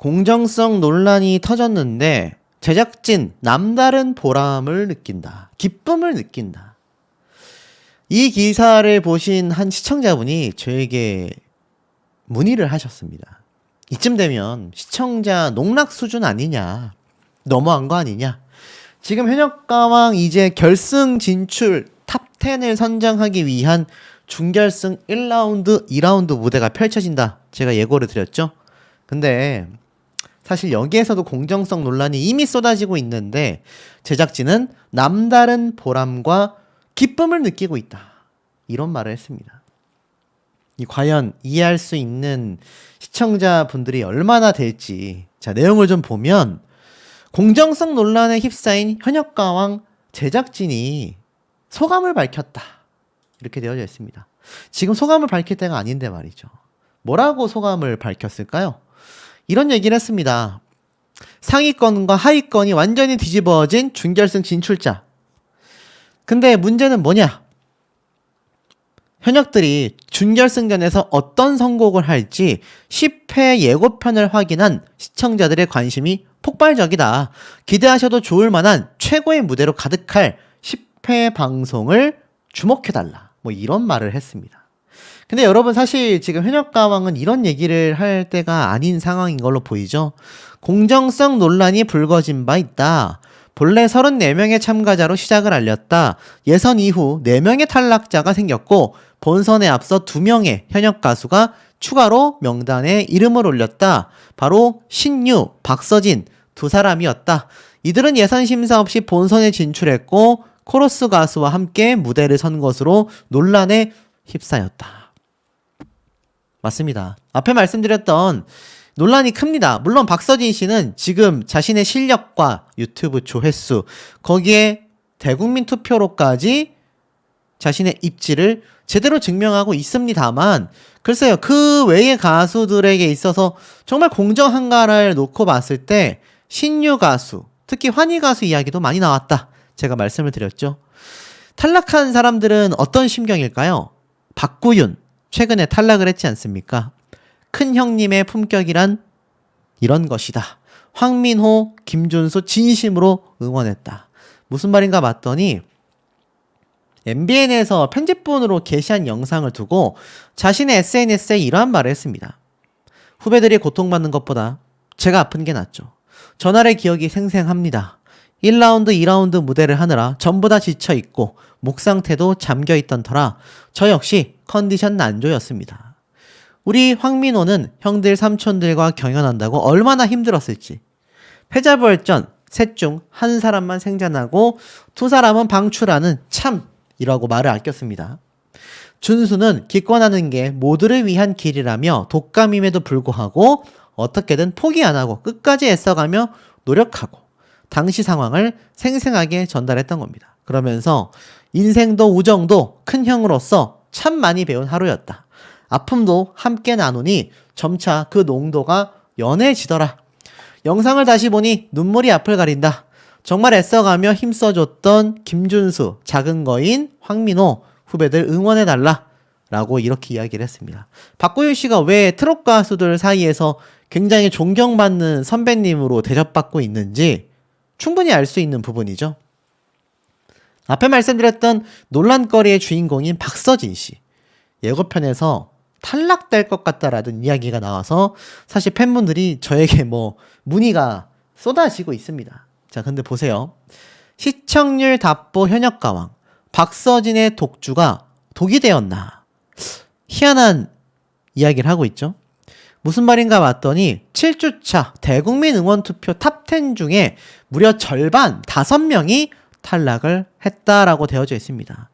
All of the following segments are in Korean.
공정성 논란이 터졌는데 제작진 남다른 보람을 느낀다. 기쁨을 느낀다. 이 기사를 보신 한 시청자분이 저에게 문의를 하셨습니다. 이쯤 되면 시청자 농락 수준 아니냐. 너무한 거 아니냐. 지금 현역가왕 이제 결승 진출 탑10을 선정하기 위한 준결승 1라운드, 2라운드 무대가 펼쳐진다. 제가 예고를 드렸죠. 근데 사실 여기에서도 공정성 논란이 이미 쏟아지고 있는데 제작진은 남다른 보람과 기쁨을 느끼고 있다. 이런 말을 했습니다. 과연 이해할 수 있는 시청자분들이 얼마나 될지. 자, 내용을 좀 보면 공정성 논란에 휩싸인 현역가왕 제작진이 소감을 밝혔다. 이렇게 되어져 있습니다. 지금 소감을 밝힐 때가 아닌데 말이죠. 뭐라고 소감을 밝혔을까요? 이런 얘기를 했습니다. 상위권과 하위권이 완전히 뒤집어진 준결승 진출자. 근데 문제는 뭐냐? 현역들이 준결승전에서 어떤 선곡을 할지 10회 예고편을 확인한 시청자들의 관심이 폭발적이다. 기대하셔도 좋을 만한 최고의 무대로 가득할 10회 방송을 주목해달라. 뭐 이런 말을 했습니다. 근데 여러분 사실 지금 현역가왕은 이런 얘기를 할 때가 아닌 상황인 걸로 보이죠. 공정성 논란이 불거진 바 있다. 본래 34명의 참가자로 시작을 알렸다. 예선 이후 4명의 탈락자가 생겼고 본선에 앞서 2명의 현역 가수가 추가로 명단에 이름을 올렸다. 바로 신유, 박서진 두 사람이었다. 이들은 예선 심사 없이 본선에 진출했고 코러스 가수와 함께 무대를 선 것으로 논란에 휩싸였다. 맞습니다. 앞에 말씀드렸던 논란이 큽니다. 물론 박서진 씨는 지금 자신의 실력과 유튜브 조회수, 거기에 대국민 투표로까지 자신의 입지를 제대로 증명하고 있습니다만, 글쎄요, 그 외의 가수들에게 있어서 정말 공정한가를 놓고 봤을 때 신유 가수, 특히 환희 가수 이야기도 많이 나왔다. 제가 말씀을 드렸죠. 탈락한 사람들은 어떤 심경일까요? 박구윤, 최근에 탈락을 했지 않습니까? 큰 형님의 품격이란 이런 것이다. 황민호, 김준수 진심으로 응원했다. 무슨 말인가 봤더니 MBN에서 편집본으로 게시한 영상을 두고 자신의 SNS에 이러한 말을 했습니다. 후배들이 고통받는 것보다 제가 아픈 게 낫죠. 전날의 기억이 생생합니다. 1라운드, 2라운드 무대를 하느라 전부 다 지쳐있고 목 상태도 잠겨있던 터라 저 역시 컨디션 난조였습니다. 우리 황민호는 형들 삼촌들과 경연한다고 얼마나 힘들었을지. 패자부활전 셋 중 한 사람만 생존하고 두 사람은 방출하는 참이라고 말을 아꼈습니다. 준수는 기권하는 게 모두를 위한 길이라며 독감임에도 불구하고 어떻게든 포기 안 하고 끝까지 애써가며 노력하고 당시 상황을 생생하게 전달했던 겁니다. 그러면서 인생도 우정도 큰 형으로서 참 많이 배운 하루였다. 아픔도 함께 나누니 점차 그 농도가 연해지더라. 영상을 다시 보니 눈물이 앞을 가린다. 정말 애써가며 힘써줬던 김준수, 작은 거인 황민호 후배들 응원해달라 라고 이렇게 이야기를 했습니다. 박구윤 씨가 왜 트롯 가수들 사이에서 굉장히 존경받는 선배님으로 대접받고 있는지 충분히 알 수 있는 부분이죠. 앞에 말씀드렸던 논란거리의 주인공인 박서진 씨. 예고편에서 탈락될 것 같다라는 이야기가 나와서 사실 팬분들이 저에게 문의가 쏟아지고 있습니다. 자, 근데 보세요. 시청률 답보 현역가왕 박서진의 독주가 독이 되었나. 희한한 이야기를 하고 있죠. 무슨 말인가 봤더니 7주차 대국민 응원투표 탑10 중에 무려 절반 5명이 탈락을 했다라고 되어져 있습니다.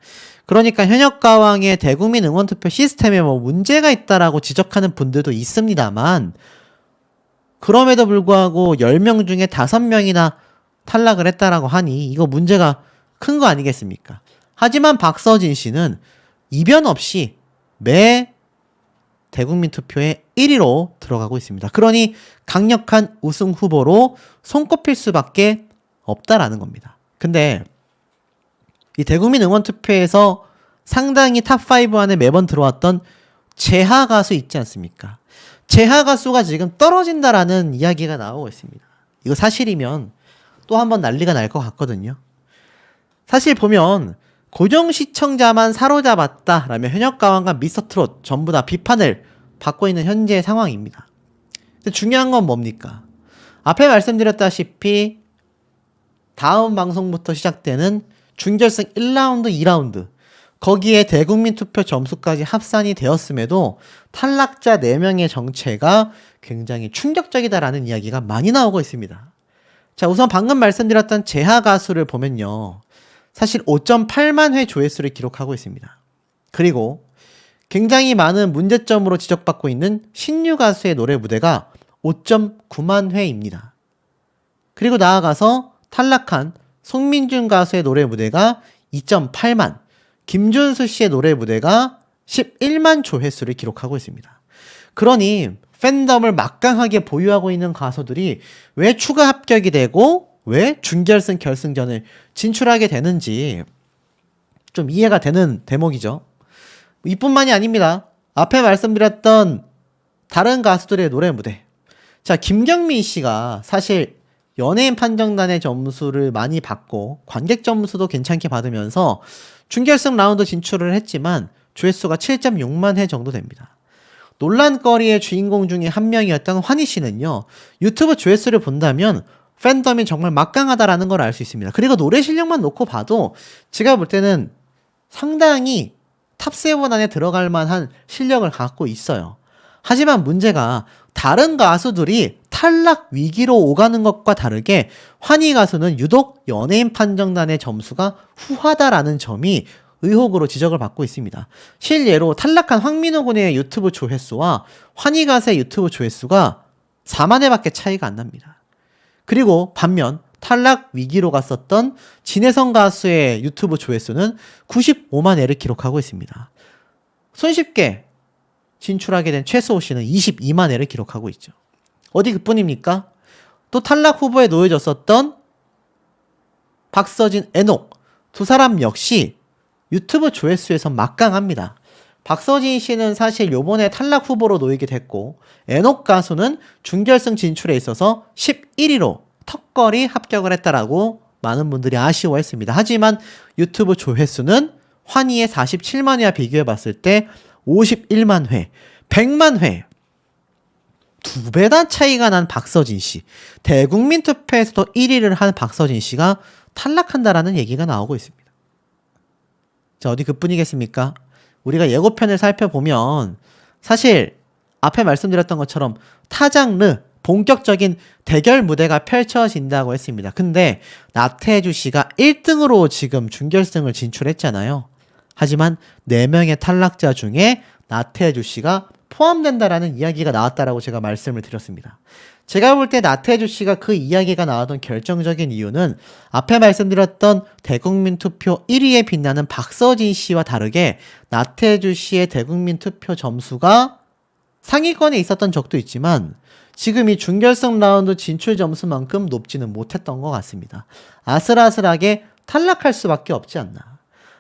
그러니까 현역가왕의 대국민 응원투표 시스템에 문제가 있다라고 지적하는 분들도 있습니다만 그럼에도 불구하고 10명 중에 5명이나 탈락을 했다라고 하니 이거 문제가 큰 거 아니겠습니까? 하지만 박서진 씨는 이변 없이 매 대국민 투표에 1위로 들어가고 있습니다. 그러니 강력한 우승 후보로 손꼽힐 수밖에 없다라는 겁니다. 근데 이 대국민 응원 투표에서 상당히 탑5 안에 매번 들어왔던 재하 가수 있지 않습니까? 재하 가수가 지금 떨어진다라는 이야기가 나오고 있습니다. 이거 사실이면 또 한번 난리가 날 것 같거든요. 사실 보면 고정 시청자만 사로잡았다라며 현역가왕과 미스터트롯 전부 다 비판을 받고 있는 현재의 상황입니다. 근데 중요한 건 뭡니까? 앞에 말씀드렸다시피 다음 방송부터 시작되는 준결승 1라운드, 2라운드 거기에 대국민 투표 점수까지 합산이 되었음에도 탈락자 4명의 정체가 굉장히 충격적이다라는 이야기가 많이 나오고 있습니다. 자, 우선 방금 말씀드렸던 재하 가수를 보면요. 사실 5.8만 회 조회수를 기록하고 있습니다. 그리고 굉장히 많은 문제점으로 지적받고 있는 신유 가수의 노래 무대가 5.9만 회입니다. 그리고 나아가서 탈락한 송민준 가수의 노래 무대가 2.8만, 김준수 씨의 노래 무대가 11만 조회수를 기록하고 있습니다. 그러니 팬덤을 막강하게 보유하고 있는 가수들이 왜 추가 합격이 되고 왜 준결승 결승전을 진출하게 되는지 좀 이해가 되는 대목이죠. 이뿐만이 아닙니다. 앞에 말씀드렸던 다른 가수들의 노래 무대. 자, 김경민 씨가 사실 연예인 판정단의 점수를 많이 받고 관객 점수도 괜찮게 받으면서 준결승 라운드 진출을 했지만 조회수가 7.6만 회 정도 됩니다. 논란거리의 주인공 중에 한 명이었던 환희 씨는요. 유튜브 조회수를 본다면 팬덤이 정말 막강하다라는 걸 알 수 있습니다. 그리고 노래 실력만 놓고 봐도 제가 볼 때는 상당히 탑7 안에 들어갈 만한 실력을 갖고 있어요. 하지만 문제가 다른 가수들이 탈락 위기로 오가는 것과 다르게 환희 가수는 유독 연예인 판정단의 점수가 후하다라는 점이 의혹으로 지적을 받고 있습니다. 실예로 탈락한 황민호 군의 유튜브 조회수와 환희 가수의 유튜브 조회수가 4만 회밖에 차이가 안 납니다. 그리고 반면 탈락 위기로 갔었던 진혜성 가수의 유튜브 조회수는 95만 회를 기록하고 있습니다. 손쉽게 진출하게 된 최수호 씨는 22만 회를 기록하고 있죠. 어디 그뿐입니까? 또 탈락 후보에 놓여졌었던 박서진, 애녹 두 사람 역시 유튜브 조회수에서 막강합니다. 박서진 씨는 사실 요번에 탈락 후보로 놓이게 됐고 애녹 가수는 준결승 진출에 있어서 11위로 턱걸이 합격을 했다라고 많은 분들이 아쉬워했습니다. 하지만 유튜브 조회수는 환희의 47만 회와 비교해봤을 때 51만 회, 100만 회, 2배나 차이가 난 박서진 씨. 대국민 투표에서도 1위를 한 박서진 씨가 탈락한다라는 얘기가 나오고 있습니다. 자, 어디 그뿐이겠습니까? 우리가 예고편을 살펴보면 사실 앞에 말씀드렸던 것처럼 타장르 본격적인 대결 무대가 펼쳐진다고 했습니다. 근데 나태주 씨가 1등으로 지금 준결승을 진출했잖아요. 하지만 4명의 탈락자 중에 나태주 씨가 포함된다라는 이야기가 나왔다라고 제가 말씀을 드렸습니다. 제가 볼 때 나태주 씨가 그 이야기가 나왔던 결정적인 이유는 앞에 말씀드렸던 대국민 투표 1위에 빛나는 박서진 씨와 다르게 나태주 씨의 대국민 투표 점수가 상위권에 있었던 적도 있지만 지금 이 준결승 라운드 진출 점수만큼 높지는 못했던 것 같습니다. 아슬아슬하게 탈락할 수밖에 없지 않나.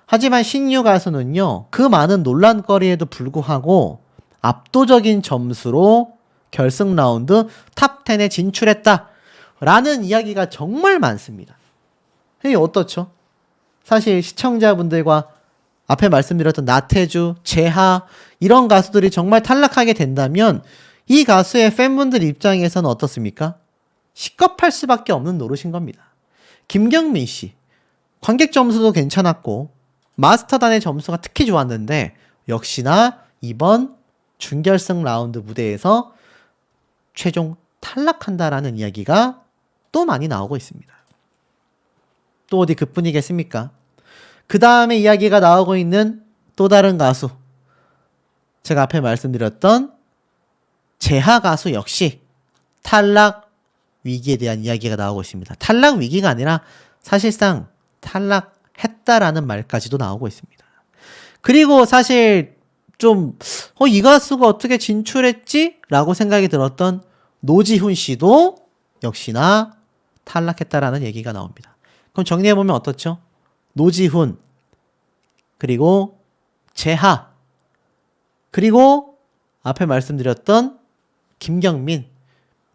하지만 신유 가수는요. 그 많은 논란거리에도 불구하고 압도적인 점수로 결승 라운드 탑10에 진출했다 라는 이야기가 정말 많습니다. 이게 어떻죠? 사실 시청자분들과 앞에 말씀드렸던 나태주, 재하 이런 가수들이 정말 탈락하게 된다면 이 가수의 팬분들 입장에서는 어떻습니까? 식겁할 수밖에 없는 노릇인 겁니다. 김경민 씨 관객 점수도 괜찮았고 마스터단의 점수가 특히 좋았는데 역시나 이번 준결승 라운드 무대에서 최종 탈락한다라는 이야기가 또 많이 나오고 있습니다. 또 어디 그뿐이겠습니까? 그 다음에 이야기가 나오고 있는 또 다른 가수 제가 앞에 말씀드렸던 재하 가수 역시 탈락 위기에 대한 이야기가 나오고 있습니다. 탈락 위기가 아니라 사실상 탈락했다라는 말까지도 나오고 있습니다. 그리고 사실 좀 이 가수가 어떻게 진출했지? 라고 생각이 들었던 노지훈 씨도 역시나 탈락했다라는 얘기가 나옵니다. 그럼 정리해보면 어떻죠? 노지훈 그리고 재하 그리고 앞에 말씀드렸던 김경민,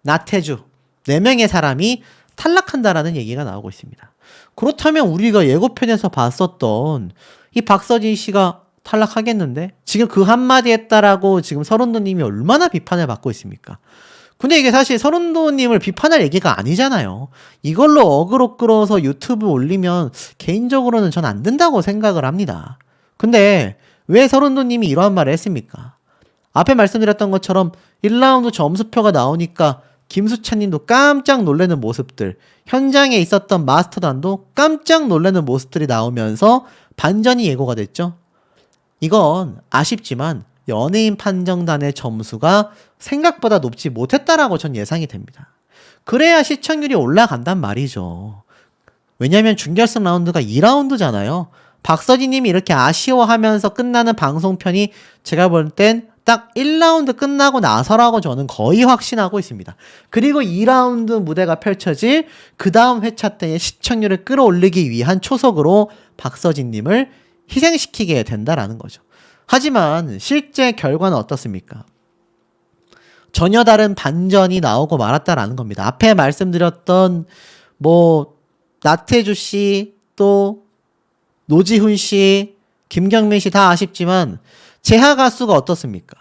나태주 4명의 사람이 탈락한다라는 얘기가 나오고 있습니다. 그렇다면 우리가 예고편에서 봤었던 이 박서진 씨가 탈락하겠는데? 지금 그 한마디 했다라고 지금 서른도님이 얼마나 비판을 받고 있습니까? 근데 이게 사실 서른도님을 비판할 얘기가 아니잖아요. 이걸로 어그로 끌어서 유튜브 올리면 개인적으로는 전 안 된다고 생각을 합니다. 근데 왜 서른도님이 이러한 말을 했습니까? 앞에 말씀드렸던 것처럼 1라운드 점수표가 나오니까 김수찬님도 깜짝 놀라는 모습들, 현장에 있었던 마스터단도 깜짝 놀라는 모습들이 나오면서 반전이 예고가 됐죠. 이건 아쉽지만 연예인 판정단의 점수가 생각보다 높지 못했다라고 전 예상이 됩니다. 그래야 시청률이 올라간단 말이죠. 왜냐면 준결승 라운드가 2라운드잖아요. 박서진님이 이렇게 아쉬워하면서 끝나는 방송편이 제가 볼 땐 딱 1라운드 끝나고 나서라고 저는 거의 확신하고 있습니다. 그리고 2라운드 무대가 펼쳐질 그 다음 회차 때의 시청률을 끌어올리기 위한 초석으로 박서진님을 희생시키게 된다라는 거죠. 하지만 실제 결과는 어떻습니까? 전혀 다른 반전이 나오고 말았다라는 겁니다. 앞에 말씀드렸던 나태주 씨, 또 노지훈 씨, 김경민 씨 다 아쉽지만 제하 가수가 어떻습니까?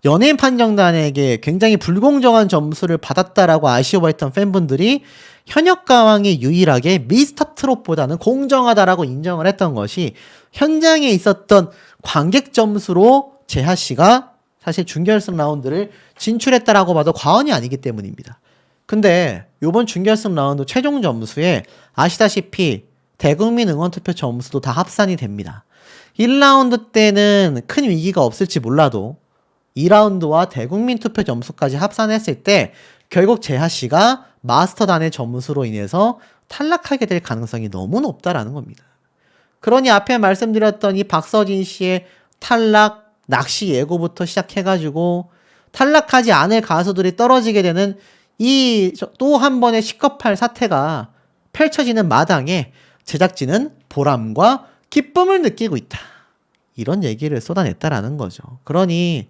연예인 판정단에게 굉장히 불공정한 점수를 받았다라고 아쉬워했던 팬분들이 현역가왕이 유일하게 미스터 트롯보다는 공정하다라고 인정을 했던 것이 현장에 있었던 관객 점수로 제하 씨가 사실 준결승 라운드를 진출했다라고 봐도 과언이 아니기 때문입니다. 근데 이번 준결승 라운드 최종 점수에 아시다시피 대국민 응원투표 점수도 다 합산이 됩니다. 1라운드 때는 큰 위기가 없을지 몰라도 2라운드와 대국민 투표 점수까지 합산했을 때 결국 제하 씨가 마스터단의 점수로 인해서 탈락하게 될 가능성이 너무 높다라는 겁니다. 그러니 앞에 말씀드렸던 이 박서진 씨의 탈락, 낚시 예고부터 시작해가지고 탈락하지 않을 가수들이 떨어지게 되는 이 또 한 번의 시겁할 사태가 펼쳐지는 마당에 제작진은 보람과 기쁨을 느끼고 있다. 이런 얘기를 쏟아냈다라는 거죠. 그러니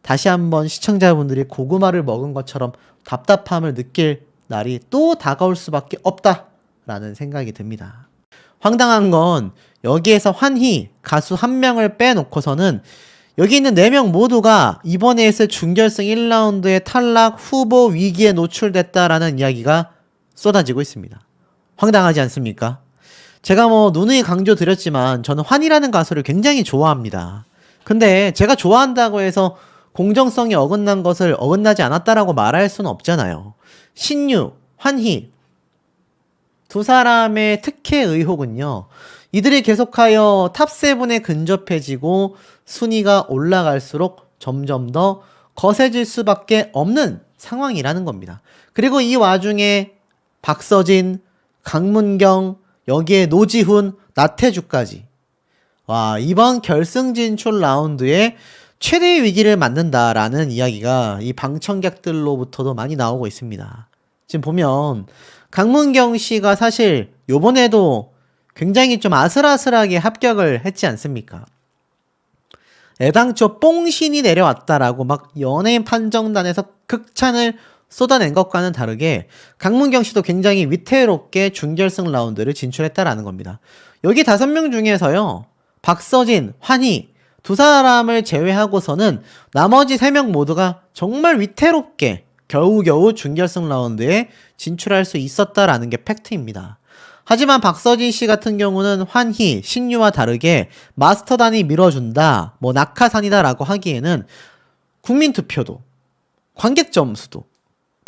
다시 한번 시청자분들이 고구마를 먹은 것처럼 답답함을 느낄 날이 또 다가올 수밖에 없다라는 생각이 듭니다. 황당한 건 여기에서 환희 가수 한 명을 빼놓고서는 여기 있는 4명 모두가 이번에 있을 준결승 1라운드의 탈락 후보 위기에 노출됐다라는 이야기가 쏟아지고 있습니다. 황당하지 않습니까? 제가 누누이 강조드렸지만 저는 환희라는 가수를 굉장히 좋아합니다. 근데 제가 좋아한다고 해서 공정성이 어긋난 것을 어긋나지 않았다라고 말할 수는 없잖아요. 신유, 환희 두 사람의 특혜 의혹은요. 이들이 계속하여 탑7에 근접해지고 순위가 올라갈수록 점점 더 거세질 수밖에 없는 상황이라는 겁니다. 그리고 이 와중에 박서진, 강문경, 여기에 노지훈, 나태주까지 와, 이번 결승 진출 라운드에 최대의 위기를 맞는다라는 이야기가 이 방청객들로부터도 많이 나오고 있습니다. 지금 보면 강문경 씨가 사실 요번에도 굉장히 좀 아슬아슬하게 합격을 했지 않습니까? 애당초 뽕신이 내려왔다라고 막 연예인 판정단에서 극찬을 쏟아낸 것과는 다르게 강문경 씨도 굉장히 위태롭게 준결승 라운드를 진출했다라는 겁니다. 여기 5명 중에서요. 박서진, 환희 두 사람을 제외하고서는 나머지 3명 모두가 정말 위태롭게 겨우겨우 준결승 라운드에 진출할 수 있었다라는 게 팩트입니다. 하지만 박서진 씨 같은 경우는 환희, 신유와 다르게 마스터단이 밀어준다, 낙하산이다라고 하기에는 국민투표도, 관객 점수도,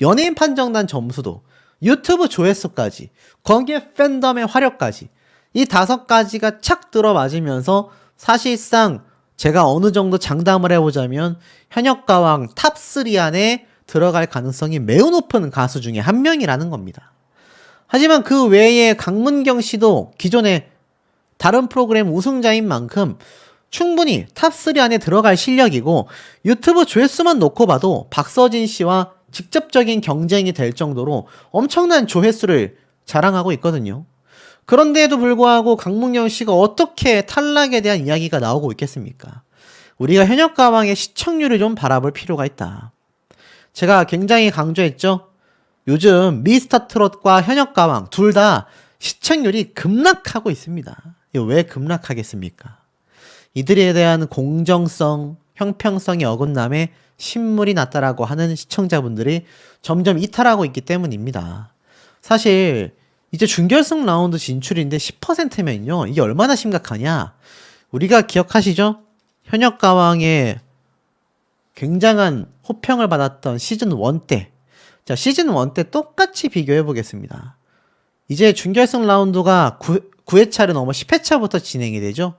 연예인 판정단 점수도, 유튜브 조회수까지, 거기에 팬덤의 화력까지 이 5가지가 착 들어맞으면서 사실상 제가 어느 정도 장담을 해보자면 현역가왕 탑3 안에 들어갈 가능성이 매우 높은 가수 중에 한 명이라는 겁니다. 하지만 그 외에 강문경 씨도 기존에 다른 프로그램 우승자인 만큼 충분히 탑3 안에 들어갈 실력이고 유튜브 조회수만 놓고 봐도 박서진 씨와 직접적인 경쟁이 될 정도로 엄청난 조회수를 자랑하고 있거든요. 그런데에도 불구하고 강문경 씨가 어떻게 탈락에 대한 이야기가 나오고 있겠습니까? 우리가 현역가왕의 시청률을 좀 바라볼 필요가 있다. 제가 굉장히 강조했죠. 요즘 미스터 트롯과 현역가왕 둘 다 시청률이 급락하고 있습니다. 이거 왜 급락하겠습니까? 이들에 대한 공정성, 형평성이 어긋남에 신물이 났다라고 하는 시청자분들이 점점 이탈하고 있기 때문입니다. 사실 이제 준결승 라운드 진출인데 10%면요. 이게 얼마나 심각하냐? 우리가 기억하시죠? 현역가왕의 굉장한 호평을 받았던 시즌 1 때. 자, 시즌 1 때 똑같이 비교해 보겠습니다. 이제 준결승 라운드가 9회차를 넘어 10회차부터 진행이 되죠.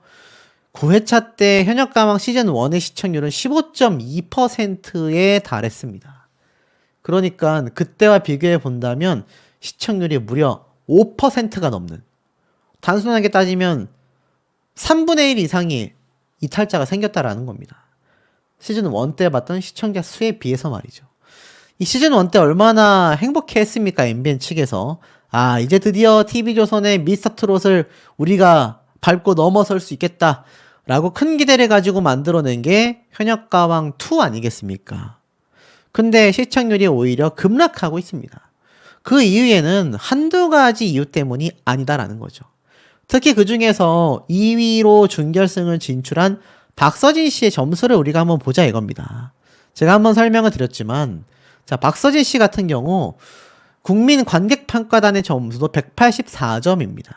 9회차 때 현역가왕 시즌 1의 시청률은 15.2%에 달했습니다. 그러니까 그때와 비교해 본다면 시청률이 무려 5%가 넘는, 단순하게 따지면 3분의 1 이상이 이탈자가 생겼다라는 겁니다. 시즌 1 때 봤던 시청자 수에 비해서 말이죠. 이 시즌 1 때 얼마나 행복해 했습니까? MBN 측에서. 아, 이제 드디어 TV조선의 미스터 트롯을 우리가 밟고 넘어설 수 있겠다 라고 큰 기대를 가지고 만들어낸 게 현역가왕 2 아니겠습니까? 근데 시청률이 오히려 급락하고 있습니다. 그 이유에는 한두 가지 이유 때문이 아니다라는 거죠. 특히 그 중에서 2위로 준결승을 진출한 박서진 씨의 점수를 우리가 한번 보자 이겁니다. 제가 한번 설명을 드렸지만, 자, 박서진 씨 같은 경우 국민 관객평가단의 점수도 184점입니다.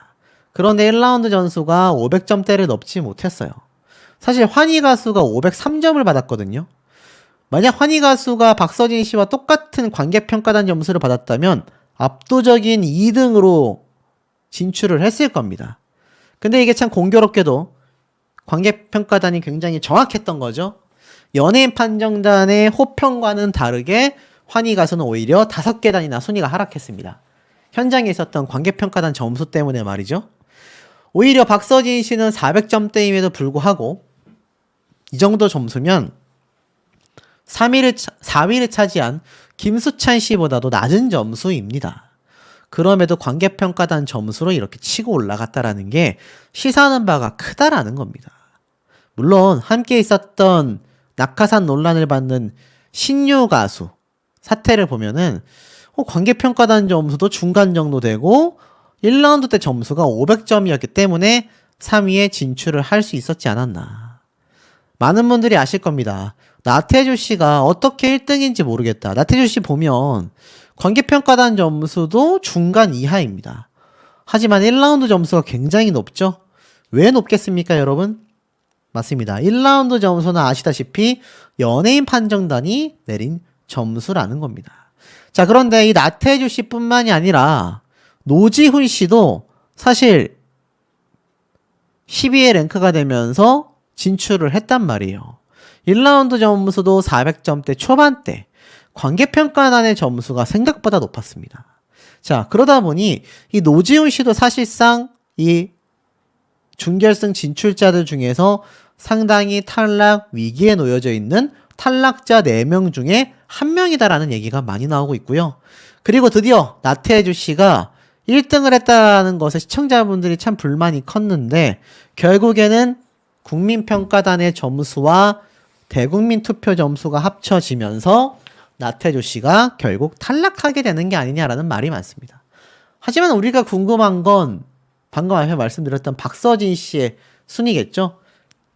그런데 1라운드 점수가 500점대를 넘지 못했어요. 사실 환희 가수가 503점을 받았거든요. 만약 환희 가수가 박서진 씨와 똑같은 관객평가단 점수를 받았다면 압도적인 2등으로 진출을 했을 겁니다. 근데 이게 참 공교롭게도 관객평가단이 굉장히 정확했던 거죠. 연예인 판정단의 호평과는 다르게 환희 가수는 오히려 5계단이나 순위가 하락했습니다. 현장에 있었던 관객평가단 점수 때문에 말이죠. 오히려 박서진 씨는 400점대임에도 불구하고 이 정도 점수면 4위를 차지한 김수찬 씨보다도 낮은 점수입니다. 그럼에도 관객평가단 점수로 이렇게 치고 올라갔다라는 게 시사하는 바가 크다라는 겁니다. 물론 함께 있었던 낙하산 논란을 받는 신유 가수 사태를 보면은 관객평가단 점수도 중간 정도 되고 1라운드 때 점수가 500점이었기 때문에 3위에 진출을 할 수 있었지 않았나. 많은 분들이 아실 겁니다. 나태주 씨가 어떻게 1등인지 모르겠다. 나태주 씨 보면 관객평가단 점수도 중간 이하입니다. 하지만 1라운드 점수가 굉장히 높죠? 왜 높겠습니까, 여러분? 맞습니다. 1라운드 점수는 아시다시피 연예인 판정단이 내린 점수라는 겁니다. 자, 그런데 이 나태주 씨뿐만이 아니라 노지훈 씨도 사실 10위에 랭크가 되면서 진출을 했단 말이에요. 1라운드 점수도 400점대 초반대, 관객평가단의 점수가 생각보다 높았습니다. 자, 그러다 보니 이 노지훈 씨도 사실상 이 준결승 진출자들 중에서 상당히 탈락 위기에 놓여져 있는 탈락자 4명 중에 1명이다라는 얘기가 많이 나오고 있고요. 그리고 드디어 나태주 씨가 1등을 했다는 것에 시청자분들이 참 불만이 컸는데 결국에는 국민평가단의 점수와 대국민 투표 점수가 합쳐지면서 나태주 씨가 결국 탈락하게 되는 게 아니냐라는 말이 많습니다. 하지만 우리가 궁금한 건 방금 앞에 말씀드렸던 박서진 씨의 순위겠죠.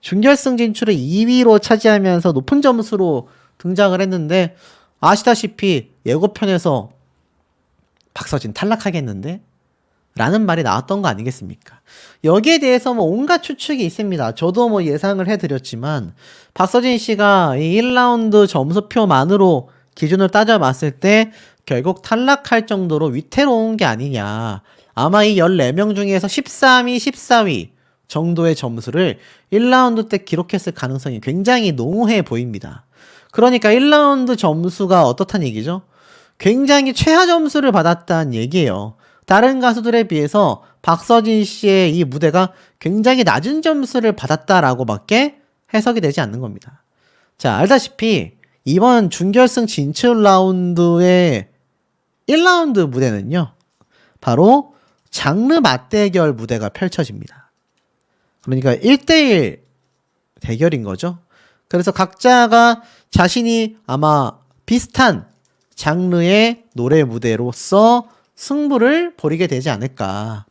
준결승 진출을 2위로 차지하면서 높은 점수로 등장을 했는데 아시다시피 예고편에서 박서진 탈락하겠는데? 라는 말이 나왔던 거 아니겠습니까? 여기에 대해서 뭐 온갖 추측이 있습니다. 저도 뭐 예상을 해드렸지만 박서진 씨가 이 1라운드 점수표만으로 기준을 따져봤을 때 결국 탈락할 정도로 위태로운 게 아니냐. 아마 이 14명 중에서 13위, 14위 정도의 점수를 1라운드 때 기록했을 가능성이 굉장히 농후해 보입니다. 그러니까 1라운드 점수가 어떻다는 얘기죠? 굉장히 최하 점수를 받았다는 얘기예요. 다른 가수들에 비해서 박서진 씨의 이 무대가 굉장히 낮은 점수를 받았다라고 밖에 해석이 되지 않는 겁니다. 자, 알다시피 이번 준결승 진출 라운드의 1라운드 무대는요, 바로 장르 맞대결 무대가 펼쳐집니다. 그러니까 1대1 대결인 거죠. 그래서 각자가 자신이 아마 비슷한 장르의 노래 무대로서 승부를 벌이게 되지 않을까.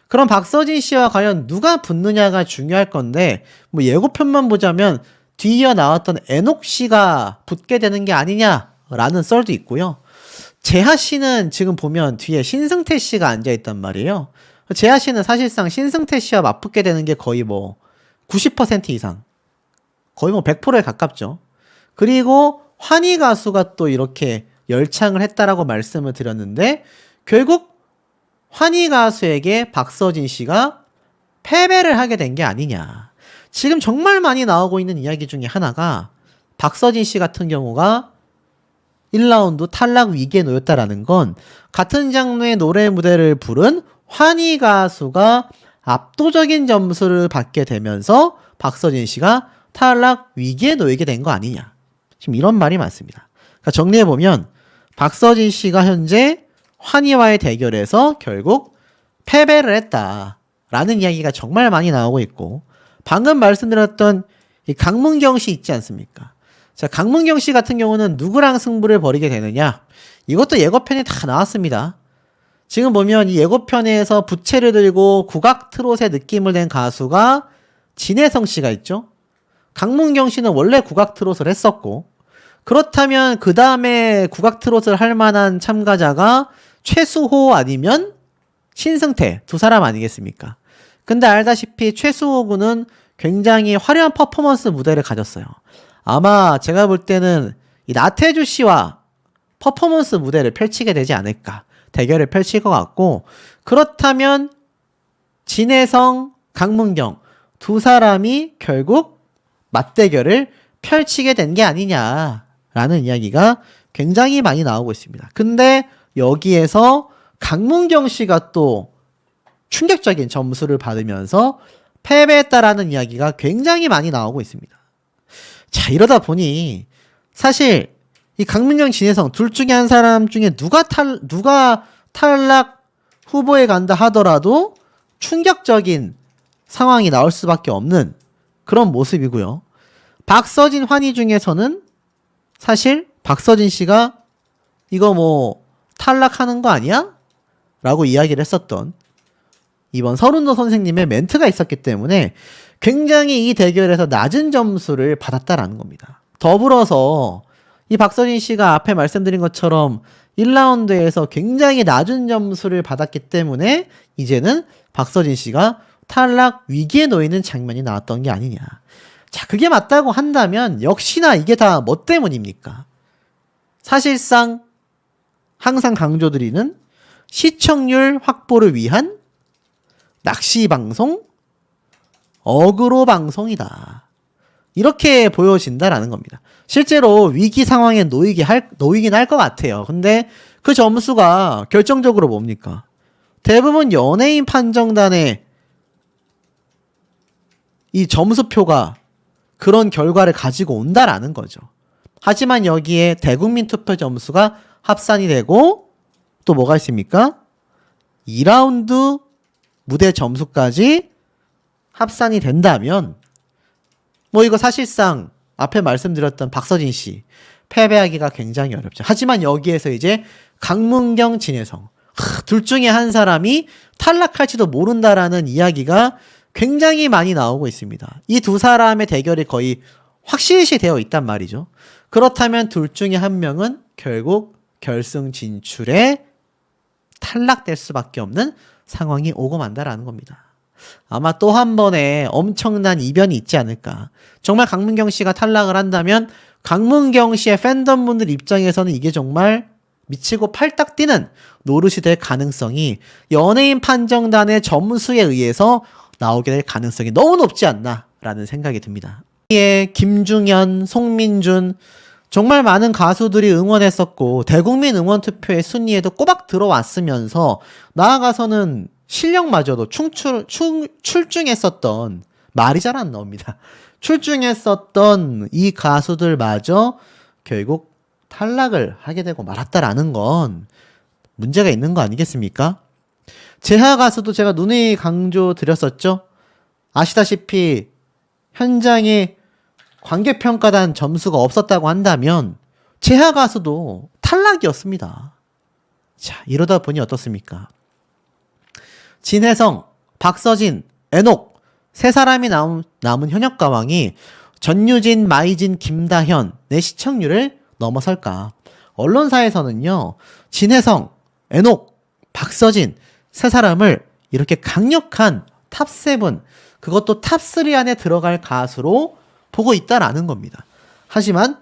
그럼 박서진 씨와 과연 누가 붙느냐가 중요할 건데, 뭐 예고편만 보자면 뒤이어 나왔던 애녹 씨가 붙게 되는 게 아니냐라는 썰도 있고요. 재하 씨는 지금 보면 뒤에 신승태 씨가 앉아있단 말이에요. 재하 씨는 사실상 신승태 씨와 맞붙게 되는 게 거의 뭐 90% 이상, 거의 뭐 100%에 가깝죠. 그리고 환희 가수가 또 이렇게 열창을 했다라고 말씀을 드렸는데, 결국 환희 가수에게 박서진 씨가 패배를 하게 된 게 아니냐. 지금 정말 많이 나오고 있는 이야기 중에 하나가 박서진 씨 같은 경우가 1라운드 탈락 위기에 놓였다라는 건 같은 장르의 노래 무대를 부른 환희 가수가 압도적인 점수를 받게 되면서 박서진 씨가 탈락 위기에 놓이게 된 거 아니냐. 지금 이런 말이 많습니다. 그러니까 정리해보면 박서진 씨가 현재 환희와의 대결에서 결국 패배를 했다라는 이야기가 정말 많이 나오고 있고, 방금 말씀드렸던 이 강문경 씨 있지 않습니까? 자, 강문경 씨 같은 경우는 누구랑 승부를 벌이게 되느냐? 이것도 예고편에 다 나왔습니다. 지금 보면 이 예고편에서 부채를 들고 국악 트롯의 느낌을 낸 가수가 진혜성 씨가 있죠? 강문경 씨는 원래 국악 트롯을 했었고, 그렇다면 그 다음에 국악 트롯을 할 만한 참가자가 최수호 아니면 신승태 두 사람 아니겠습니까? 근데 알다시피 최수호 군은 굉장히 화려한 퍼포먼스 무대를 가졌어요. 아마 제가 볼 때는 이 나태주 씨와 퍼포먼스 무대를 펼치게 되지 않을까, 대결을 펼칠 것 같고, 그렇다면 진혜성, 강문경 두 사람이 결국 맞대결을 펼치게 된 게 아니냐라는 이야기가 굉장히 많이 나오고 있습니다. 근데 여기에서 강문경 씨가 또 충격적인 점수를 받으면서 패배했다라는 이야기가 굉장히 많이 나오고 있습니다. 자, 이러다 보니 사실 이 강문경, 진혜성 둘 중에 한 사람 중에 누가 탈락 후보에 간다 하더라도 충격적인 상황이 나올 수밖에 없는 그런 모습이고요. 박서진, 환희 중에서는 사실 박서진 씨가 이거 뭐 탈락하는 거 아니야? 라고 이야기를 했었던 이번 서른도 선생님의 멘트가 있었기 때문에 굉장히 이 대결에서 낮은 점수를 받았다라는 겁니다. 더불어서 이 박서진 씨가 앞에 말씀드린 것처럼 1라운드에서 굉장히 낮은 점수를 받았기 때문에 이제는 박서진 씨가 탈락 위기에 놓이는 장면이 나왔던 게 아니냐. 자, 그게 맞다고 한다면 역시나 이게 다 뭐 때문입니까? 사실상 항상 강조드리는 시청률 확보를 위한 낚시 방송, 어그로 방송이다. 이렇게 보여진다라는 겁니다. 실제로 위기 상황에 놓이긴 할 것 같아요. 근데 그 점수가 결정적으로 뭡니까? 대부분 연예인 판정단의 이 점수표가 그런 결과를 가지고 온다라는 거죠. 하지만 여기에 대국민 투표 점수가 합산이 되고 또 뭐가 있습니까? 2라운드 무대 점수까지 합산이 된다면 뭐 이거 사실상 앞에 말씀드렸던 박서진 씨 패배하기가 굉장히 어렵죠. 하지만 여기에서 이제 강문경, 진혜성 둘 중에 한 사람이 탈락할지도 모른다라는 이야기가 굉장히 많이 나오고 있습니다. 이 두 사람의 대결이 거의 확실시 되어 있단 말이죠. 그렇다면 둘 중에 한 명은 결국 결승 진출에 탈락될 수밖에 없는 상황이 오고 만다라는 겁니다. 아마 또 한 번의 엄청난 이변이 있지 않을까. 정말 강문경 씨가 탈락을 한다면 강문경 씨의 팬덤분들 입장에서는 이게 정말 미치고 팔딱 뛰는 노릇이 될 가능성이 연예인 판정단의 점수에 의해서 나오게 될 가능성이 너무 높지 않나라는 생각이 듭니다. 김중현, 송민준 정말 많은 가수들이 응원했었고 대국민 응원투표의 순위에도 꼬박 들어왔으면서 나아가서는 실력마저도 출중했었던 말이 잘 안 나옵니다. 출중했었던 이 가수들마저 결국 탈락을 하게 되고 말았다라는 건 문제가 있는 거 아니겠습니까? 재하 가수도 제가 누누이 강조드렸었죠. 아시다시피 현장에 관객평가단 점수가 없었다고 한다면 재하 가수도 탈락이었습니다. 자, 이러다 보니 어떻습니까? 진혜성, 박서진, 애녹 세 사람이 남은 현역가왕이 전유진, 마이진, 김다현의 시청률을 넘어설까? 언론사에서는요, 진혜성, 애녹, 박서진 세 사람을 이렇게 강력한 탑7, 그것도 탑3 안에 들어갈 가수로 보고 있다라는 겁니다. 하지만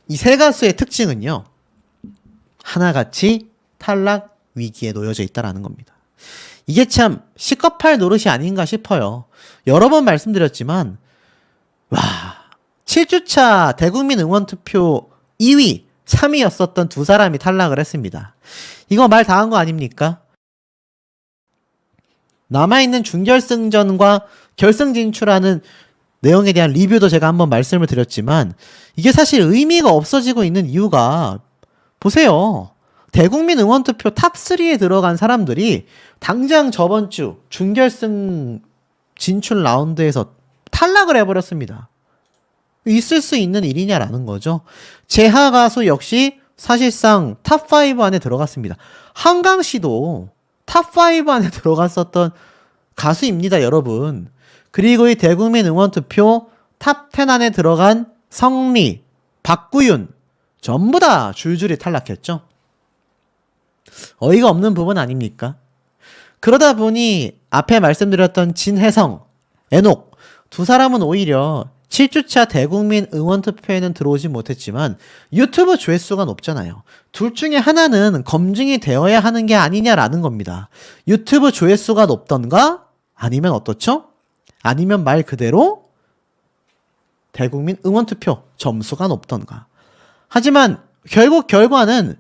이 세 가수의 특징은요, 하나같이 탈락 위기에 놓여져 있다라는 겁니다. 이게 참 시겁할 노릇이 아닌가 싶어요. 여러 번 말씀드렸지만, 와, 7주차 대국민 응원투표 2위, 3위였었던 두 사람이 탈락을 했습니다. 이거 말 다 한 거 아닙니까? 남아있는 준결승전과 결승 진출하는 내용에 대한 리뷰도 제가 한번 말씀을 드렸지만, 이게 사실 의미가 없어지고 있는 이유가, 보세요. 대국민 응원투표 탑3에 들어간 사람들이 당장 저번 주 준결승 진출 라운드에서 탈락을 해버렸습니다. 있을 수 있는 일이냐라는 거죠. 재하 가수 역시 사실상 탑5 안에 들어갔습니다. 한강 씨도 탑5 안에 들어갔었던 가수입니다, 여러분. 그리고 이 대국민 응원투표 탑10 안에 들어간 성리, 박구윤 전부 다 줄줄이 탈락했죠. 어이가 없는 부분 아닙니까? 그러다 보니 앞에 말씀드렸던 진혜성, 애녹 두 사람은 오히려 7주차 대국민 응원투표에는 들어오지 못했지만 유튜브 조회수가 높잖아요. 둘 중에 하나는 검증이 되어야 하는 게 아니냐라는 겁니다. 유튜브 조회수가 높던가 아니면 어떻죠? 아니면 말 그대로 대국민 응원투표 점수가 높던가. 하지만 결국 결과는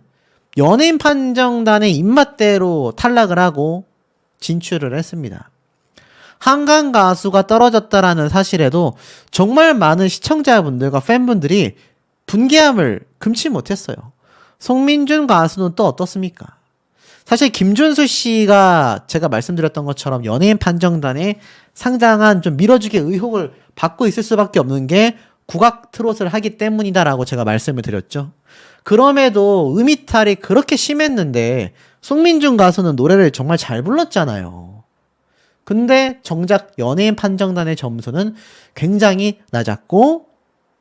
연예인 판정단의 입맛대로 탈락을 하고 진출을 했습니다. 한강 가수가 떨어졌다라는 사실에도 정말 많은 시청자분들과 팬분들이 분개함을 금치 못했어요. 송민준 가수는 또 어떻습니까? 사실 김준수 씨가 제가 말씀드렸던 것처럼 연예인 판정단에 상당한 좀 밀어주기 의혹을 받고 있을 수밖에 없는 게 국악 트롯을 하기 때문이다라고 제가 말씀을 드렸죠. 그럼에도 음이탈이 그렇게 심했는데 송민준 가수는 노래를 정말 잘 불렀잖아요. 근데 정작 연예인 판정단의 점수는 굉장히 낮았고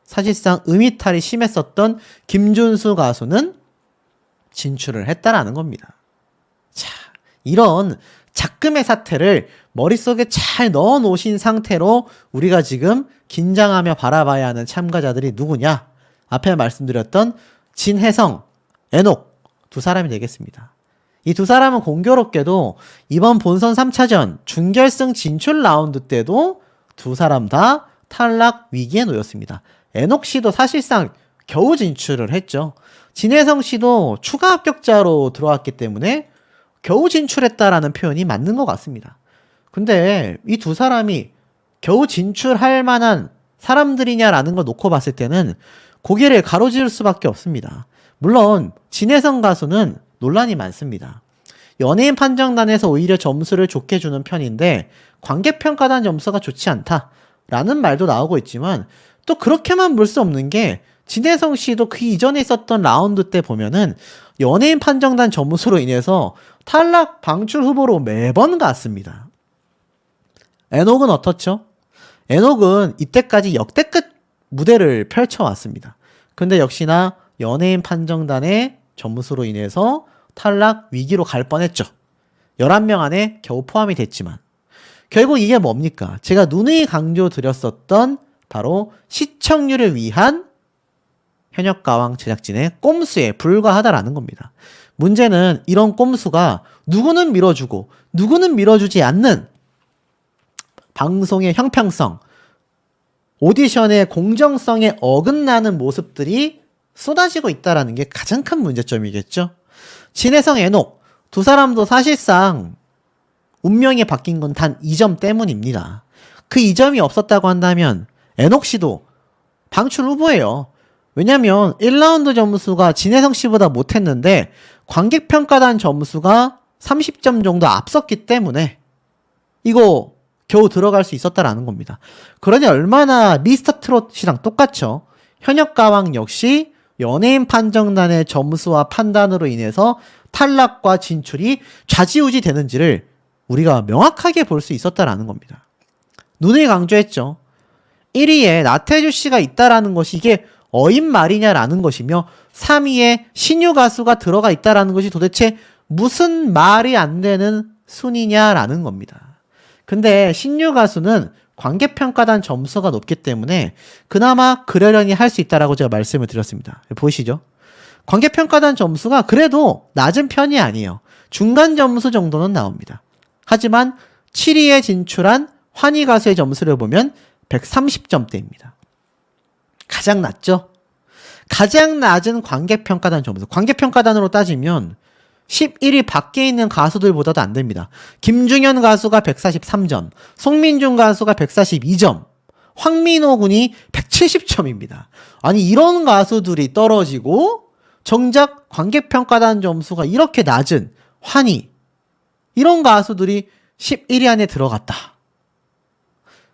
사실상 음이탈이 심했었던 김준수 가수는 진출을 했다라는 겁니다. 자, 이런 작금의 사태를 머릿속에 잘 넣어 놓으신 상태로 우리가 지금 긴장하며 바라봐야 하는 참가자들이 누구냐? 앞에 말씀드렸던 진혜성, 애녹 두 사람이 되겠습니다. 이 두 사람은 공교롭게도 이번 본선 3차전 준결승 진출 라운드 때도 두 사람 다 탈락 위기에 놓였습니다. 애녹 씨도 사실상 겨우 진출을 했죠. 진혜성 씨도 추가 합격자로 들어왔기 때문에 겨우 진출했다라는 표현이 맞는 것 같습니다. 근데 이 두 사람이 겨우 진출할 만한 사람들이냐라는 걸 놓고 봤을 때는 고개를 가로지를 수밖에 없습니다. 물론 진혜성 가수는 논란이 많습니다. 연예인 판정단에서 오히려 점수를 좋게 주는 편인데 관객평가단 점수가 좋지 않다라는 말도 나오고 있지만 또 그렇게만 볼 수 없는 게 진혜성 씨도 그 이전에 있었던 라운드 때 보면은 연예인 판정단 점수로 인해서 탈락 방출 후보로 매번 갔습니다. 애녹은 어떻죠? 애녹은 이때까지 역대급 무대를 펼쳐왔습니다. 근데 역시나 연예인 판정단의 점수로 인해서 탈락 위기로 갈 뻔했죠. 11명 안에 겨우 포함이 됐지만 결국 이게 뭡니까? 제가 누누이 강조드렸었던 바로 시청률을 위한 현역가왕 제작진의 꼼수에 불과하다라는 겁니다. 문제는 이런 꼼수가 누구는 밀어주고 누구는 밀어주지 않는 방송의 형평성, 오디션의 공정성에 어긋나는 모습들이 쏟아지고 있다는 게 가장 큰 문제점이겠죠. 진혜성, 애녹 두 사람도 사실상 운명이 바뀐 건 단 이 점 때문입니다. 그 이점이 없었다고 한다면 애녹 씨도 방출 후보예요. 왜냐면 1라운드 점수가 진혜성 씨보다 못했는데 관객평가단 점수가 30점 정도 앞섰기 때문에 이거 겨우 들어갈 수 있었다라는 겁니다. 그러니 얼마나 미스터 트롯이랑 똑같죠. 현역가왕 역시 연예인 판정단의 점수와 판단으로 인해서 탈락과 진출이 좌지우지 되는지를 우리가 명확하게 볼 수 있었다라는 겁니다. 눈을 강조했죠. 1위에 나태주 씨가 있다라는 것이 이게 어인 말이냐라는 것이며 3위에 신유 가수가 들어가 있다라는 것이 도대체 무슨 말이 안 되는 순위냐라는 겁니다. 근데 신유 가수는 관객평가단 점수가 높기 때문에 그나마 그러려니 할 수 있다라고 제가 말씀을 드렸습니다. 보이시죠? 관객평가단 점수가 그래도 낮은 편이 아니에요. 중간 점수 정도는 나옵니다. 하지만 7위에 진출한 환희 가수의 점수를 보면 130점대입니다. 가장 낮죠? 가장 낮은 관객평가단 점수. 관객평가단으로 따지면 11위 밖에 있는 가수들보다도 안 됩니다. 김중현 가수가 143점, 송민준 가수가 142점, 황민호 군이 170점입니다. 아니 이런 가수들이 떨어지고 정작 관객평가단 점수가 이렇게 낮은 환희 이런 가수들이 11위 안에 들어갔다.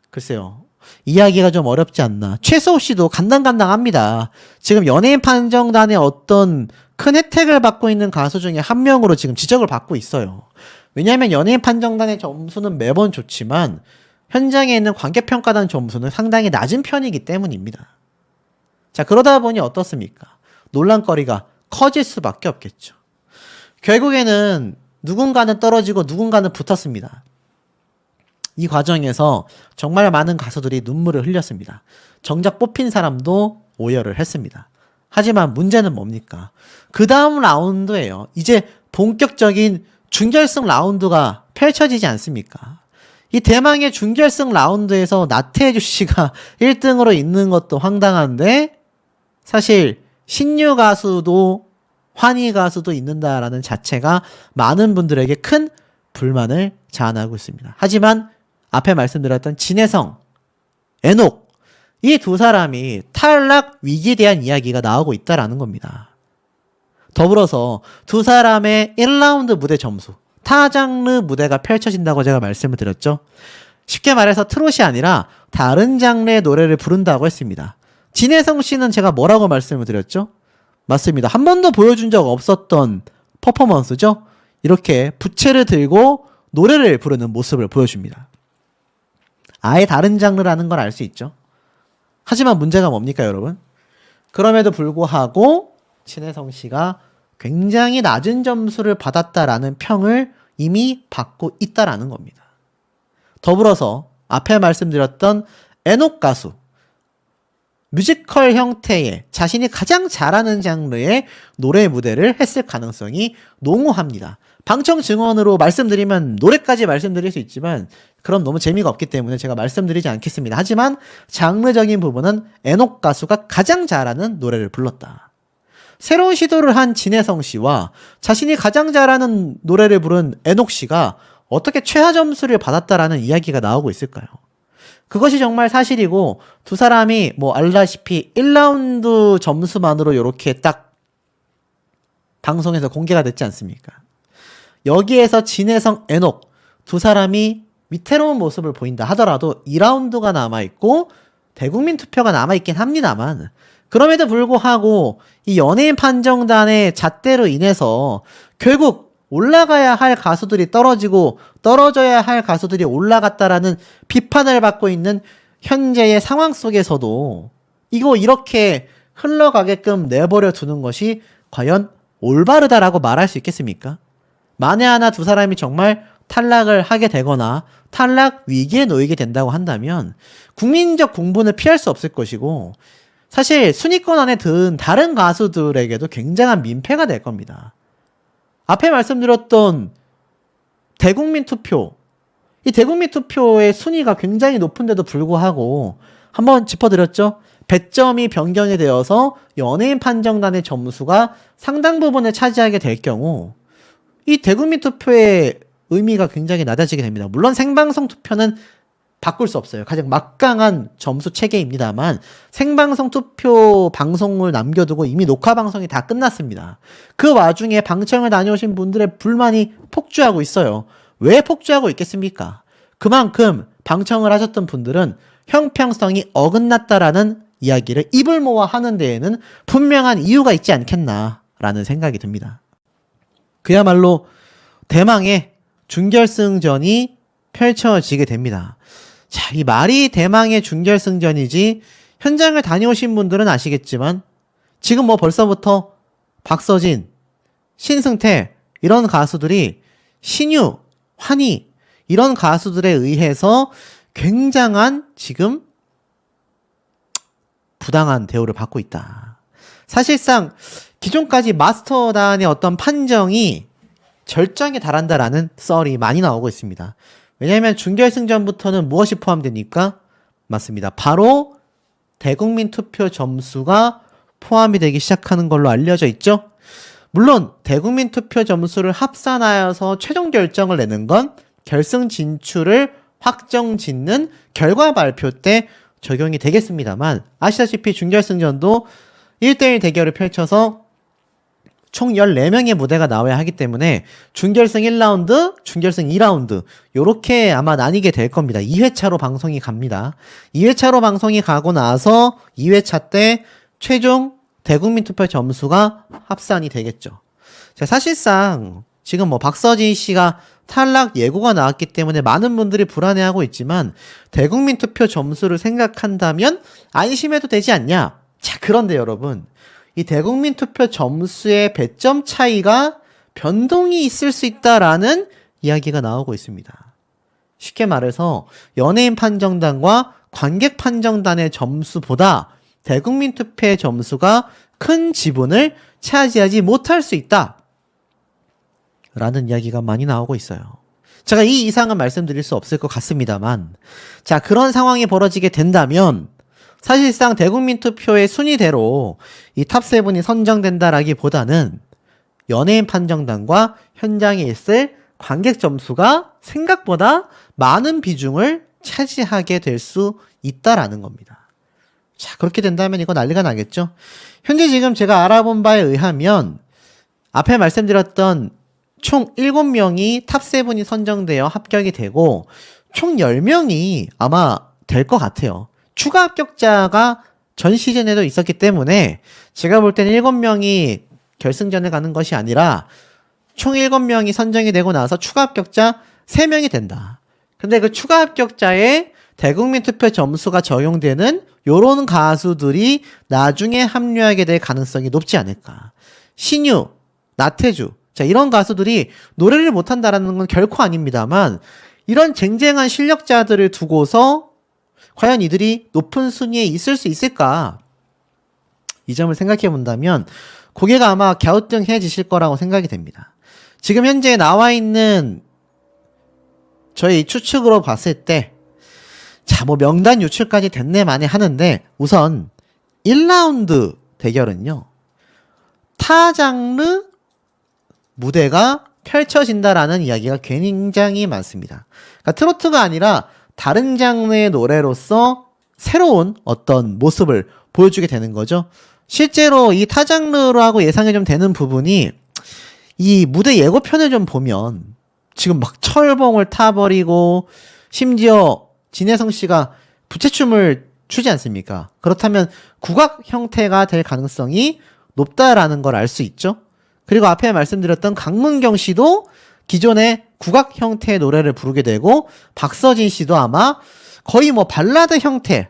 글쎄요. 이야기가 좀 어렵지 않나. 최수호 씨도 간당간당합니다. 지금 연예인 판정단의 어떤 큰 혜택을 받고 있는 가수 중에 한 명으로 지금 지적을 받고 있어요. 왜냐하면 연예인 판정단의 점수는 매번 좋지만 현장에 있는 관객평가단 점수는 상당히 낮은 편이기 때문입니다. 자, 그러다 보니 어떻습니까? 논란거리가 커질 수밖에 없겠죠. 결국에는 누군가는 떨어지고 누군가는 붙었습니다. 이 과정에서 정말 많은 가수들이 눈물을 흘렸습니다. 정작 뽑힌 사람도 오열을 했습니다. 하지만 문제는 뭡니까? 그 다음 라운드예요. 이제 본격적인 준결승 라운드가 펼쳐지지 않습니까? 이 대망의 준결승 라운드에서 나태주 씨가 1등으로 있는 것도 황당한데 사실 신유 가수도 환희 가수도 있는다라는 자체가 많은 분들에게 큰 불만을 자아나고 있습니다. 하지만 앞에 말씀드렸던 진혜성, 애녹 이 두 사람이 탈락 위기에 대한 이야기가 나오고 있다라는 겁니다. 더불어서 두 사람의 1라운드 무대 점수, 타 장르 무대가 펼쳐진다고 제가 말씀을 드렸죠. 쉽게 말해서 트롯이 아니라 다른 장르의 노래를 부른다고 했습니다. 진혜성 씨는 제가 뭐라고 말씀을 드렸죠? 맞습니다. 한 번도 보여준 적 없었던 퍼포먼스죠. 이렇게 부채를 들고 노래를 부르는 모습을 보여줍니다. 아예 다른 장르라는 걸 알 수 있죠. 하지만 문제가 뭡니까, 여러분? 그럼에도 불구하고 진혜성 씨가 굉장히 낮은 점수를 받았다라는 평을 이미 받고 있다라는 겁니다. 더불어서 앞에 말씀드렸던 애녹 가수, 뮤지컬 형태의 자신이 가장 잘하는 장르의 노래 무대를 했을 가능성이 농후합니다. 방청 증언으로 말씀드리면 노래까지 말씀드릴 수 있지만 그럼 너무 재미가 없기 때문에 제가 말씀드리지 않겠습니다. 하지만 장르적인 부분은 애녹 가수가 가장 잘하는 노래를 불렀다. 새로운 시도를 한 진혜성 씨와 자신이 가장 잘하는 노래를 부른 애녹 씨가 어떻게 최하 점수를 받았다라는 이야기가 나오고 있을까요? 그것이 정말 사실이고 두 사람이 뭐 알다시피 1라운드 점수만으로 이렇게 딱 방송에서 공개가 됐지 않습니까? 여기에서 진혜성, 애녹 두 사람이 위태로운 모습을 보인다 하더라도 2라운드가 남아있고 대국민 투표가 남아있긴 합니다만 그럼에도 불구하고 이 연예인 판정단의 잣대로 인해서 결국 올라가야 할 가수들이 떨어지고 떨어져야 할 가수들이 올라갔다라는 비판을 받고 있는 현재의 상황 속에서도 이거 이렇게 흘러가게끔 내버려 두는 것이 과연 올바르다라고 말할 수 있겠습니까? 만에 하나 두 사람이 정말 탈락을 하게 되거나 탈락 위기에 놓이게 된다고 한다면 국민적 공분을 피할 수 없을 것이고 사실 순위권 안에 든 다른 가수들에게도 굉장한 민폐가 될 겁니다. 앞에 말씀드렸던 대국민 투표, 이 대국민 투표의 순위가 굉장히 높은데도 불구하고 한번 짚어드렸죠? 배점이 변경이 되어서 연예인 판정단의 점수가 상당 부분을 차지하게 될 경우 이 대국민 투표의 의미가 굉장히 낮아지게 됩니다. 물론 생방송 투표는 바꿀 수 없어요. 가장 막강한 점수 체계입니다만 생방송 투표 방송을 남겨두고 이미 녹화 방송이 다 끝났습니다. 그 와중에 방청을 다녀오신 분들의 불만이 폭주하고 있어요. 왜 폭주하고 있겠습니까? 그만큼 방청을 하셨던 분들은 형평성이 어긋났다라는 이야기를 입을 모아 하는 데에는 분명한 이유가 있지 않겠나라는 생각이 듭니다. 그야말로 대망의 준결승전이 펼쳐지게 됩니다. 자, 이 말이 대망의 준결승전이지 현장을 다녀오신 분들은 아시겠지만 지금 뭐 벌써부터 박서진, 신승태 이런 가수들이 신유, 환희 이런 가수들에 의해서 굉장한 지금 부당한 대우를 받고 있다. 사실상 기존까지 마스터단의 어떤 판정이 절정에 달한다라는 썰이 많이 나오고 있습니다. 왜냐하면 준결승전부터는 무엇이 포함됩니까? 맞습니다. 바로 대국민 투표 점수가 포함이 되기 시작하는 걸로 알려져 있죠. 물론 대국민 투표 점수를 합산하여서 최종 결정을 내는 건 결승 진출을 확정짓는 결과 발표 때 적용이 되겠습니다만 아시다시피 준결승전도 1대1 대결을 펼쳐서 총 14명의 무대가 나와야 하기 때문에 준결승 1라운드, 준결승 2라운드 요렇게 아마 나뉘게 될 겁니다. 2회차로 방송이 갑니다. 2회차로 방송이 가고 나서 2회차 때 최종 대국민 투표 점수가 합산이 되겠죠. 자, 사실상 지금 뭐 박서진 씨가 탈락 예고가 나왔기 때문에 많은 분들이 불안해하고 있지만 대국민 투표 점수를 생각한다면 안심해도 되지 않냐? 자, 그런데 여러분 이 대국민 투표 점수의 배점 차이가 변동이 있을 수 있다라는 이야기가 나오고 있습니다. 쉽게 말해서 연예인 판정단과 관객 판정단의 점수보다 대국민 투표의 점수가 큰 지분을 차지하지 못할 수 있다. 라는 이야기가 많이 나오고 있어요. 제가 이 이상은 말씀드릴 수 없을 것 같습니다만, 자, 그런 상황이 벌어지게 된다면, 사실상 대국민 투표의 순위대로 이 탑7이 선정된다라기보다는 연예인 판정단과 현장에 있을 관객 점수가 생각보다 많은 비중을 차지하게 될 수 있다라는 겁니다. 자, 그렇게 된다면 이거 난리가 나겠죠? 현재 지금 제가 알아본 바에 의하면 앞에 말씀드렸던 총 7명이 탑7이 선정되어 합격이 되고 총 10명이 아마 될 것 같아요. 추가 합격자가 전 시즌에도 있었기 때문에 제가 볼 때는 7명이 결승전에 가는 것이 아니라 총 7명이 선정이 되고 나서 추가 합격자 3명이 된다. 근데 그 추가 합격자에 대국민 투표 점수가 적용되는 요런 가수들이 나중에 합류하게 될 가능성이 높지 않을까. 신유, 나태주, 자, 이런 가수들이 노래를 못한다라는 건 결코 아닙니다만 이런 쟁쟁한 실력자들을 두고서 과연 이들이 높은 순위에 있을 수 있을까? 이 점을 생각해 본다면 고개가 아마 갸우뚱해지실 거라고 생각이 됩니다. 지금 현재 나와 있는 저희 추측으로 봤을 때 자, 뭐 명단 유출까지 됐네 만에 하는데 우선 1라운드 대결은요. 타 장르 무대가 펼쳐진다라는 이야기가 굉장히 많습니다. 그러니까 트로트가 아니라 다른 장르의 노래로서 새로운 어떤 모습을 보여주게 되는 거죠. 실제로 이 타 장르로 하고 예상이 좀 되는 부분이 이 무대 예고편을 좀 보면 지금 막 철봉을 타버리고 심지어 진혜성 씨가 부채춤을 추지 않습니까? 그렇다면 국악 형태가 될 가능성이 높다라는 걸 알 수 있죠. 그리고 앞에 말씀드렸던 강문경 씨도 기존의 국악 형태의 노래를 부르게 되고 박서진 씨도 아마 거의 뭐 발라드 형태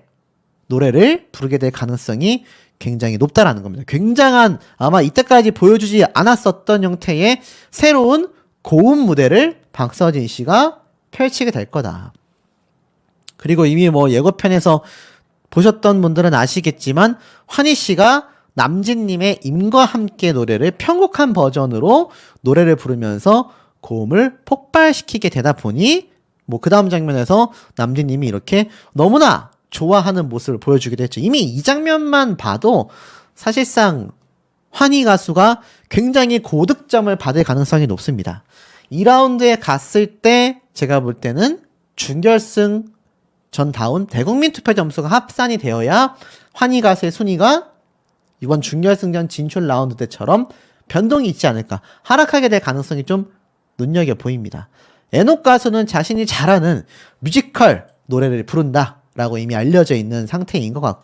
노래를 부르게 될 가능성이 굉장히 높다라는 겁니다. 굉장한 아마 이때까지 보여주지 않았었던 형태의 새로운 고음 무대를 박서진 씨가 펼치게 될 거다. 그리고 이미 뭐 예고편에서 보셨던 분들은 아시겠지만 환희 씨가 남진님의 임과 함께 노래를 편곡한 버전으로 노래를 부르면서 고음을 폭발시키게 되다 보니 뭐 그 다음 장면에서 남진님이 이렇게 너무나 좋아하는 모습을 보여주기도 했죠. 이미 이 장면만 봐도 사실상 환희 가수가 굉장히 고득점을 받을 가능성이 높습니다. 2라운드에 갔을 때 제가 볼 때는 준결승 전다운 대국민 투표 점수가 합산이 되어야 환희 가수의 순위가 이번 준결승전 진출 라운드 때처럼 변동이 있지 않을까. 하락하게 될 가능성이 좀 눈여겨 보입니다. 에녹 가수는 자신이 잘하는 뮤지컬 노래를 부른다 라고 이미 알려져 있는 상태인 것 같고